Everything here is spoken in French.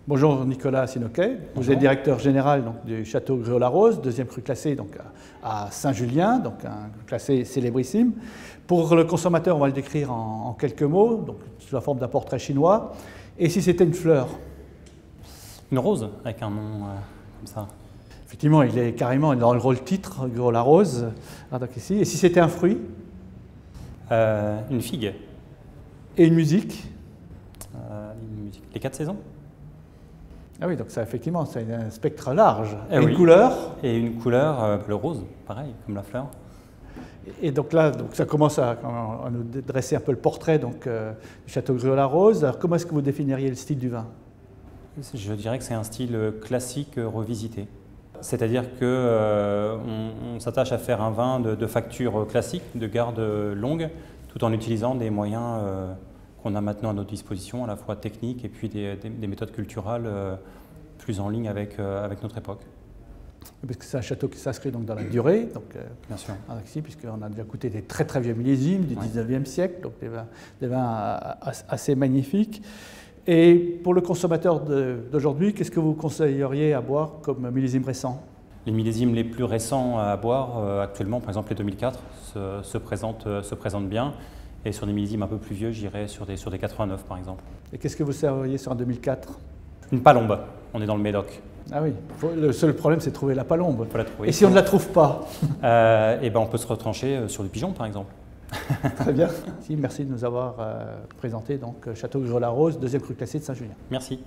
Bonjour Nicolas Sinoquet, vous êtes directeur général donc, du château Gruaud-Larose, deuxième cru classé donc, à Saint-Julien, donc un cru classé célébrissime. Pour le consommateur, on va le décrire en quelques mots, donc sous la forme d'un portrait chinois. Et si c'était une fleur? Une rose, avec un nom comme ça. Effectivement, il est carrément dans le rôle titre, Gruaud-Larose. Donc ici. Et si c'était un fruit? Une figue. Et une musique? Les 4 saisons. Ah oui, donc ça, effectivement, c'est un spectre large. Et une oui. couleur? Et une couleur, le rose, pareil, comme la fleur. Et donc là, ça commence à nous dresser un peu le portrait donc, du château Gruaud-Larose. Alors comment est-ce que vous définiriez le style du vin? Je dirais que c'est un style classique revisité. C'est-à-dire qu'on s'attache à faire un vin de facture classique, de garde longue, tout en utilisant des moyens qu'on a maintenant à notre disposition, à la fois techniques et puis des méthodes culturales plus en ligne avec notre époque. Parce que c'est un château qui s'inscrit donc dans la durée, donc, bien sûr. Ici, puisqu'on a déjà goûté des très très vieux millésimes du 19e siècle, donc des vins assez magnifiques. Et pour le consommateur d'aujourd'hui, qu'est-ce que vous conseilleriez à boire comme millésime récent? Les millésimes les plus récents à boire actuellement, par exemple les 2004, se présentent bien. Et sur des millésimes un peu plus vieux, j'irais sur des 89 par exemple. Et qu'est-ce que vous serveriez sur un 2004? Une palombe, on est dans le Médoc. Ah oui, le seul problème c'est de trouver la palombe. Faut la trouver. Et si on ne la trouve pas? Et ben on peut se retrancher sur du pigeon par exemple. Très bien. Merci de nous avoir présenté donc, Château Gruaud-Larose, deuxième cru classé de Saint-Julien. Merci.